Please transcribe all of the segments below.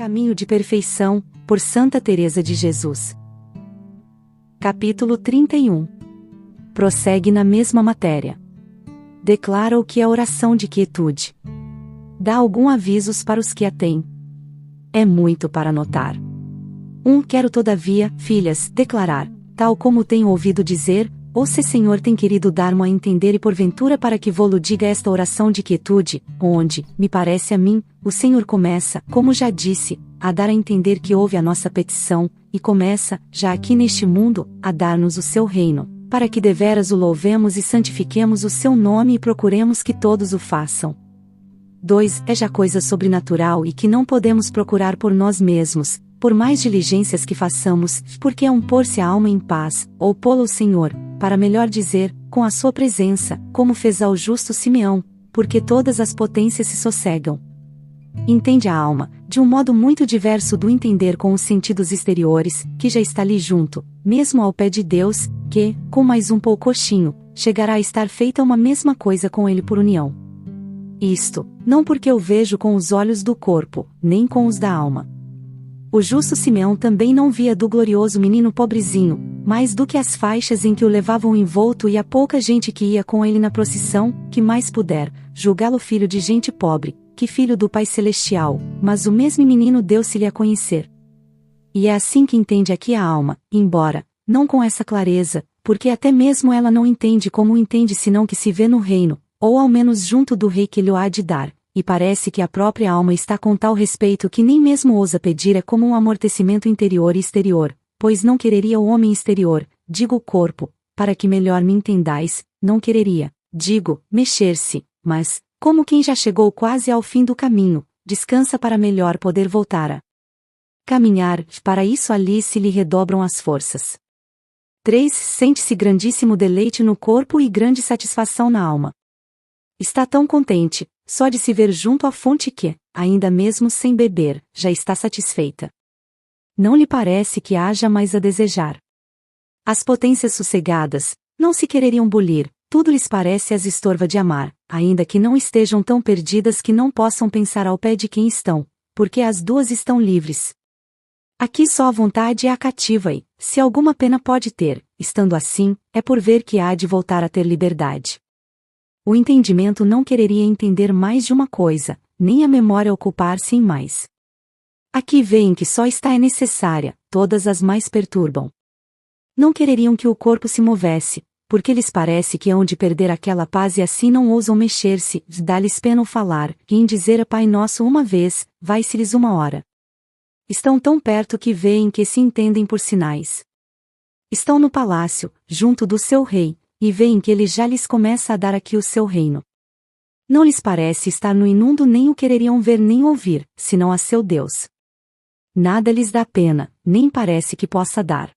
Caminho de Perfeição, por Santa Teresa de Jesus. Capítulo 31. Prossegue na mesma matéria. Declara o que é oração de quietude. Dá alguns avisos para os que a têm. É muito para notar. Quero todavia, filhas, declarar, tal como tenho ouvido dizer, ou se Senhor tem querido dar-mo a entender e porventura para que vô-lo diga esta oração de quietude, onde, me parece a mim, o Senhor começa, como já disse, a dar a entender que ouve a nossa petição, e começa, já aqui neste mundo, a dar-nos o seu reino, para que deveras o louvemos e santifiquemos o seu nome e procuremos que todos o façam. 2. É já coisa sobrenatural e que não podemos procurar por nós mesmos, por mais diligências que façamos, porque é pôr-se a alma em paz, ou pô-la o Senhor, para melhor dizer, com a sua presença, como fez ao justo Simeão, porque todas as potências se sossegam. Entende a alma, de um modo muito diverso do entender com os sentidos exteriores, que já está ali junto, mesmo ao pé de Deus, que, com mais poucochinho, chegará a estar feita uma mesma coisa com ele por união. Isto, não porque eu vejo com os olhos do corpo, nem com os da alma. O justo Simeão também não via do glorioso menino pobrezinho, mais do que as faixas em que o levavam envolto e a pouca gente que ia com ele na procissão, que mais puder, julgá-lo filho de gente pobre, que filho do Pai Celestial, mas o mesmo menino deu-se-lhe a conhecer. E é assim que entende aqui a alma, embora, não com essa clareza, porque até mesmo ela não entende como entende senão que se vê no reino, ou ao menos junto do rei que lhe há de dar. E parece que a própria alma está com tal respeito que nem mesmo ousa pedir como um amortecimento interior e exterior, pois não quereria o homem exterior, digo o corpo, para que melhor me entendais, não quereria, digo, mexer-se, mas, como quem já chegou quase ao fim do caminho, descansa para melhor poder voltar a caminhar, para isso ali se lhe redobram as forças. 3. Sente-se grandíssimo deleite no corpo e grande satisfação na alma. Está tão contente, só de se ver junto à fonte que, ainda mesmo sem beber, já está satisfeita. Não lhe parece que haja mais a desejar. As potências sossegadas, não se quereriam bulir, tudo lhes parece as estorva de amar, ainda que não estejam tão perdidas que não possam pensar ao pé de quem estão, porque as duas estão livres. Aqui só a vontade é a cativa e, se alguma pena pode ter, estando assim, é por ver que há de voltar a ter liberdade. O entendimento não quereria entender mais de uma coisa, nem a memória ocupar-se em mais. Aqui veem que só está é necessária, todas as mais perturbam. Não quereriam que o corpo se movesse, porque lhes parece que hão de perder aquela paz e assim não ousam mexer-se, dá-lhes pena o falar, e em dizer a Pai Nosso uma vez, vai-se-lhes uma hora. Estão tão perto que veem que se entendem por sinais. Estão no palácio, junto do seu rei, e veem que ele já lhes começa a dar aqui o seu reino. Não lhes parece estar no imundo nem o quereriam ver nem ouvir, senão a seu Deus. Nada lhes dá pena, nem parece que possa dar.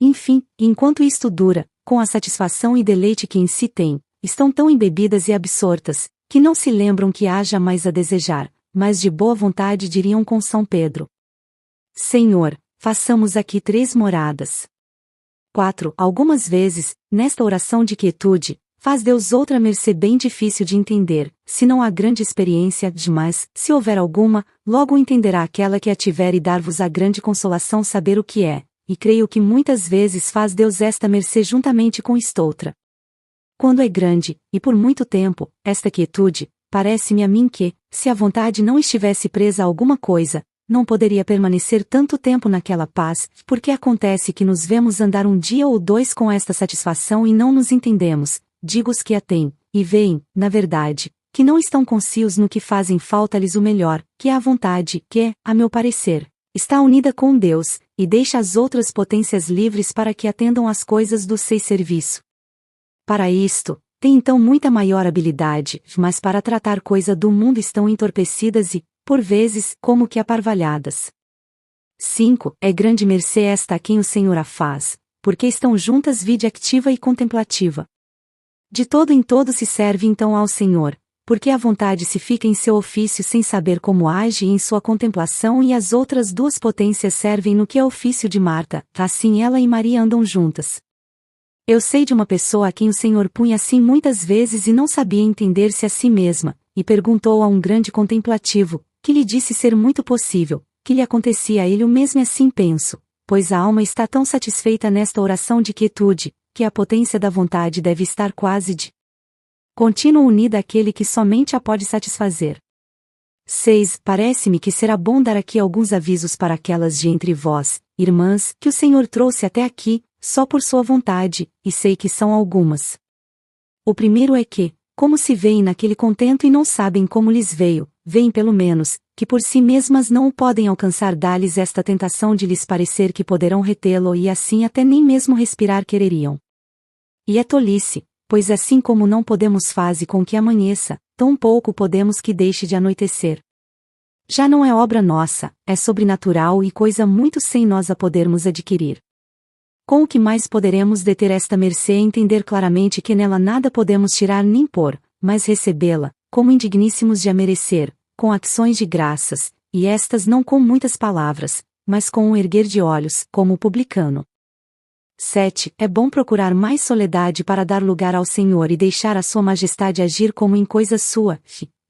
Enfim, enquanto isto dura, com a satisfação e deleite que em si têm, estão tão embebidas e absortas, que não se lembram que haja mais a desejar, mas de boa vontade diriam com São Pedro: Senhor, façamos aqui 3 moradas. 4. Algumas vezes, nesta oração de quietude, faz Deus outra mercê bem difícil de entender, se não há grande experiência, mas, se houver alguma, logo entenderá aquela que a tiver e dar-vos a grande consolação saber o que é, e creio que muitas vezes faz Deus esta mercê juntamente com estoutra. Quando é grande, e por muito tempo, esta quietude, parece-me a mim que, se a vontade não estivesse presa a alguma coisa, não poderia permanecer tanto tempo naquela paz, porque acontece que nos vemos andar um dia ou 2 com esta satisfação e não nos entendemos, digo os que a têm, e veem, na verdade, que não estão concios no que fazem falta-lhes o melhor, que é a vontade, que, a meu parecer, está unida com Deus, e deixa as outras potências livres para que atendam às coisas do seu serviço. Para isto, tem então muita maior habilidade, mas para tratar coisa do mundo estão entorpecidas e, por vezes, como que aparvalhadas. 5. É grande mercê esta a quem o Senhor a faz, porque estão juntas vide activa e contemplativa. De todo em todo se serve então ao Senhor, porque a vontade se fica em seu ofício sem saber como age em sua contemplação e as outras 2 potências servem no que é ofício de Marta, assim ela e Maria andam juntas. Eu sei de uma pessoa a quem o Senhor punha assim muitas vezes e não sabia entender-se a si mesma, e perguntou a um grande contemplativo, que lhe disse ser muito possível, que lhe acontecia a ele o mesmo, e assim penso, pois a alma está tão satisfeita nesta oração de quietude, que a potência da vontade deve estar quase de contínuo unida àquele que somente a pode satisfazer. 6. Parece-me que será bom dar aqui alguns avisos para aquelas de entre vós, irmãs, que o Senhor trouxe até aqui, só por sua vontade, e sei que são algumas. O primeiro é que, como se veem naquele contento e não sabem como lhes veio, veem pelo menos, que por si mesmas não o podem alcançar, dá-lhes esta tentação de lhes parecer que poderão retê-lo e assim até nem mesmo respirar quereriam. E é tolice, pois assim como não podemos fazer com que amanheça, tão pouco podemos que deixe de anoitecer. Já não é obra nossa, é sobrenatural e coisa muito sem nós a podermos adquirir. Com o que mais poderemos deter esta mercê é entender claramente que nela nada podemos tirar nem pôr, mas recebê-la, como indigníssimos de a merecer, com ações de graças, e estas não com muitas palavras, mas com um erguer de olhos, como o publicano. 7. É bom procurar mais soledade para dar lugar ao Senhor e deixar a sua majestade agir como em coisa sua,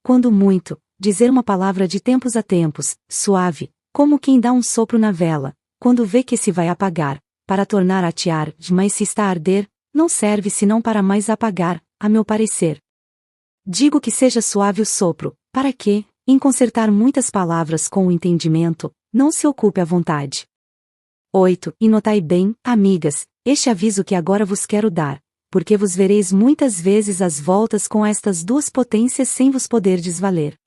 quando muito, dizer uma palavra de tempos a tempos, suave, como quem dá um sopro na vela, quando vê que se vai apagar, para tornar a atear, mas se está a arder, não serve senão para mais apagar, a meu parecer. Digo que seja suave o sopro, para que, em concertar muitas palavras com o entendimento, não se ocupe à vontade. 8. E notai bem, amigas, este aviso que agora vos quero dar, porque vos vereis muitas vezes às voltas com estas duas potências sem vos poder desvaler.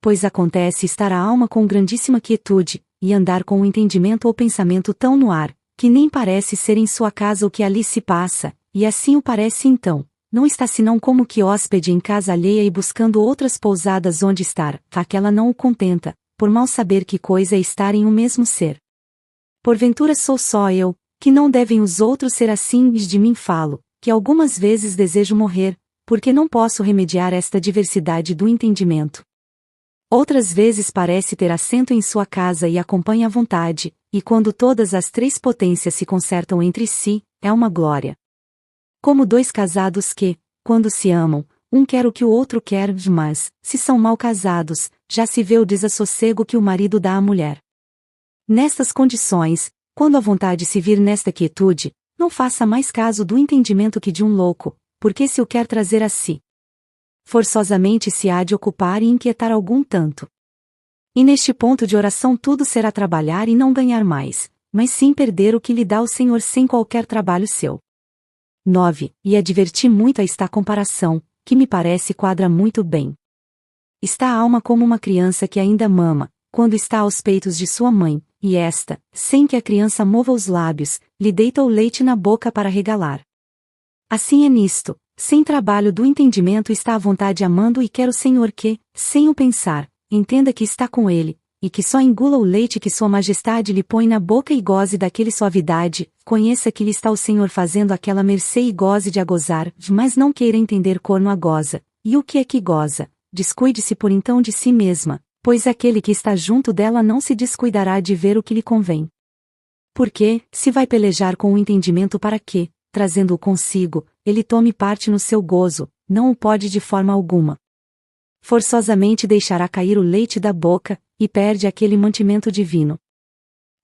Pois acontece estar a alma com grandíssima quietude, e andar com o entendimento ou pensamento tão no ar, que nem parece ser em sua casa o que ali se passa, e assim o parece então, não está senão como que hóspede em casa alheia e buscando outras pousadas onde estar, aquela não o contenta, por mal saber que coisa é estar em um mesmo ser. Porventura sou só eu, que não devem os outros ser assim, e de mim falo, que algumas vezes desejo morrer, porque não posso remediar esta diversidade do entendimento. Outras vezes parece ter assento em sua casa e acompanha a vontade, e quando todas as três potências se concertam entre si, é uma glória. Como dois casados que, quando se amam, um quer o que o outro quer, mas, se são mal casados, já se vê o desassossego que o marido dá à mulher. Nestas condições, quando a vontade se vir nesta quietude, não faça mais caso do entendimento que de um louco, porque se o quer trazer a si, forçosamente se há de ocupar e inquietar algum tanto. E neste ponto de oração tudo será trabalhar e não ganhar mais, mas sim perder o que lhe dá o Senhor sem qualquer trabalho seu. 9. E adverti muito a esta comparação, que me parece quadra muito bem. Está a alma como uma criança que ainda mama, quando está aos peitos de sua mãe, e esta, sem que a criança mova os lábios, lhe deita o leite na boca para regalar. Assim é nisto, sem trabalho do entendimento está a vontade amando e quer o Senhor que, sem o pensar, entenda que está com ele, e que só engula o leite que sua majestade lhe põe na boca e goze daquele suavidade, conheça que lhe está o Senhor fazendo aquela mercê e goze de a gozar, mas não queira entender corno a goza, e o que é que goza, descuide-se por então de si mesma, pois aquele que está junto dela não se descuidará de ver o que lhe convém. Porque, se vai pelejar com o entendimento para que, trazendo-o consigo, ele tome parte no seu gozo, não o pode de forma alguma. Forçosamente deixará cair o leite da boca, e perde aquele mantimento divino.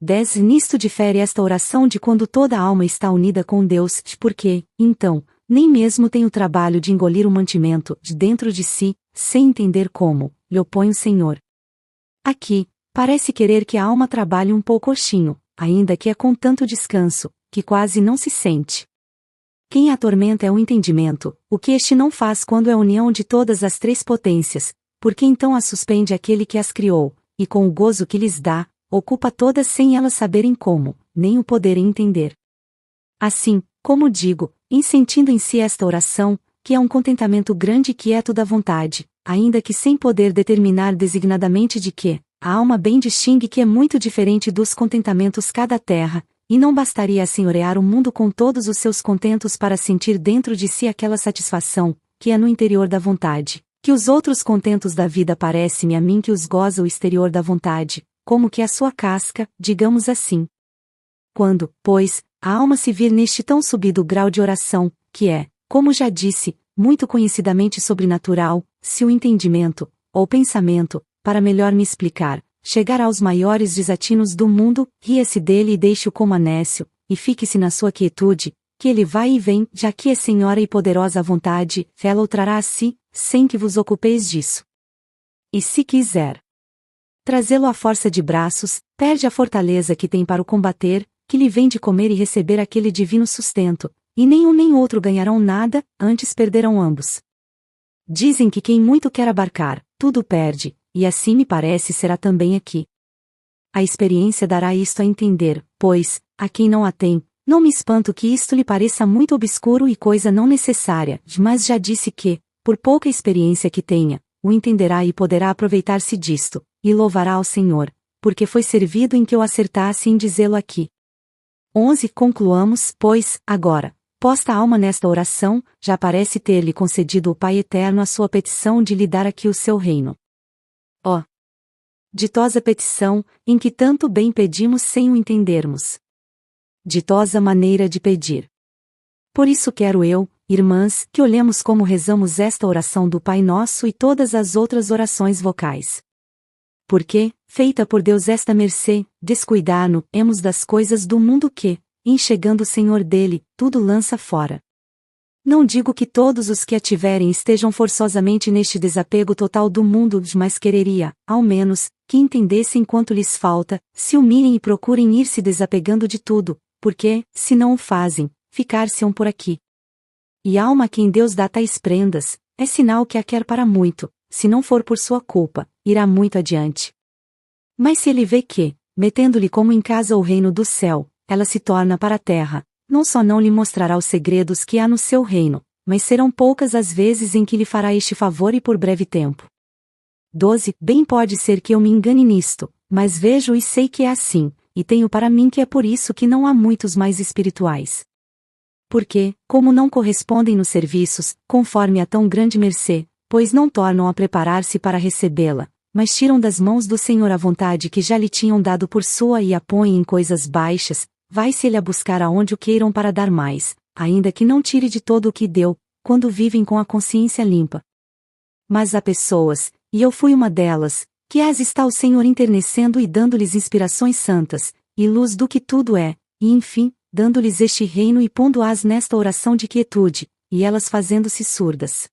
10. Nisto difere esta oração de quando toda a alma está unida com Deus, porque, então, nem mesmo tem o trabalho de engolir o mantimento de dentro de si, sem entender como, lhe opõe o Senhor. Aqui, parece querer que a alma trabalhe um poucochinho, ainda que é com tanto descanso, que quase não se sente. Quem a atormenta é o entendimento, o que este não faz quando é a união de todas as três potências, porque então as suspende aquele que as criou, e com o gozo que lhes dá, ocupa todas sem elas saberem como, nem o poderem entender. Assim, como digo, insentindo em si esta oração, que é um contentamento grande e quieto da vontade, ainda que sem poder determinar designadamente de que, a alma bem distingue que é muito diferente dos contentamentos cada terra, e não bastaria assenhorear o mundo com todos os seus contentos para sentir dentro de si aquela satisfação, que é no interior da vontade, que os outros contentos da vida parece-me a mim que os goza o exterior da vontade, como que a sua casca, digamos assim. Quando, pois, a alma se vir neste tão subido grau de oração, que é, como já disse, muito conhecidamente sobrenatural, se o entendimento, ou pensamento, para melhor me explicar, chegar aos maiores desatinos do mundo, ria-se dele e deixe-o como nécio, e fique-se na sua quietude, que ele vai e vem, já que é senhora e poderosa à vontade, ela o trará a si, sem que vos ocupeis disso. E se quiser trazê-lo à força de braços, perde a fortaleza que tem para o combater, que lhe vem de comer e receber aquele divino sustento, e nem um nem outro ganharão nada, antes perderão ambos. Dizem que quem muito quer abarcar, tudo perde, e assim me parece será também aqui. A experiência dará isto a entender, pois, a quem não a tem, não me espanto que isto lhe pareça muito obscuro e coisa não necessária, mas já disse que, por pouca experiência que tenha, o entenderá e poderá aproveitar-se disto, e louvará ao Senhor, porque foi servido em que eu acertasse em dizê-lo aqui. 11 Concluamos, pois, agora. Posta a alma nesta oração, já parece ter-lhe concedido o Pai Eterno a sua petição de lhe dar aqui o seu reino. Ó! Ditosa petição, em que tanto bem pedimos sem o entendermos. Ditosa maneira de pedir. Por isso quero eu, irmãs, que olhemos como rezamos esta oração do Pai Nosso e todas as outras orações vocais. Porque, feita por Deus esta mercê, descuidar-nos-emos das coisas do mundo que, em chegando o Senhor dele, tudo lança fora. Não digo que todos os que a tiverem estejam forçosamente neste desapego total do mundo, mas quereria, ao menos, que entendessem quanto lhes falta, se humilhem e procurem ir se desapegando de tudo, porque, se não o fazem, ficar-se-ão por aqui. E alma a quem Deus dá tais prendas, é sinal que a quer para muito, se não for por sua culpa, irá muito adiante. Mas se ele vê que, metendo-lhe como em casa o reino do céu, ela se torna para a terra, não só não lhe mostrará os segredos que há no seu reino, mas serão poucas as vezes em que lhe fará este favor e por breve tempo. 12 Bem pode ser que eu me engane nisto, mas vejo e sei que é assim, e tenho para mim que é por isso que não há muitos mais espirituais. Porque, como não correspondem nos serviços, conforme a tão grande mercê, pois não tornam a preparar-se para recebê-la, mas tiram das mãos do Senhor a vontade que já lhe tinham dado por sua e a põem em coisas baixas, vai-se ele a buscar aonde o queiram para dar mais, ainda que não tire de todo o que deu, quando vivem com a consciência limpa. Mas há pessoas, e eu fui uma delas, que as está o Senhor enternecendo e dando-lhes inspirações santas, e luz do que tudo é, e enfim, dando-lhes este reino e pondo-as nesta oração de quietude, e elas fazendo-se surdas.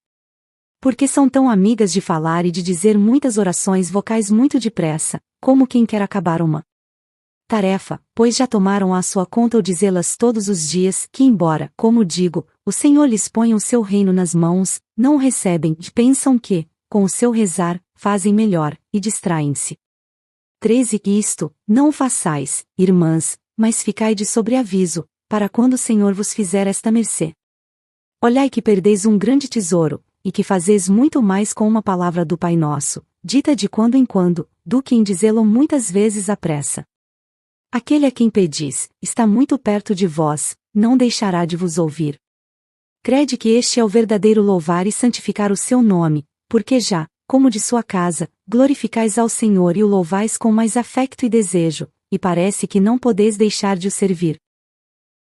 Porque são tão amigas de falar e de dizer muitas orações vocais muito depressa, como quem quer acabar uma tarefa, pois já tomaram à sua conta o dizê-las todos os dias, que embora, como digo, o Senhor lhes ponha o seu reino nas mãos, não o recebem e pensam que, com o seu rezar, fazem melhor, e distraem-se. 13 Isto, não o façais, irmãs, mas ficai de sobreaviso, para quando o Senhor vos fizer esta mercê. Olhai que perdeis um grande tesouro, e que fazeis muito mais com uma palavra do Pai Nosso, dita de quando em quando, do que em dizê-lo muitas vezes à pressa. Aquele a quem pedis, está muito perto de vós, não deixará de vos ouvir. Crede que este é o verdadeiro louvar e santificar o seu nome, porque já, como de sua casa, glorificais ao Senhor e o louvais com mais afecto e desejo, e parece que não podeis deixar de o servir.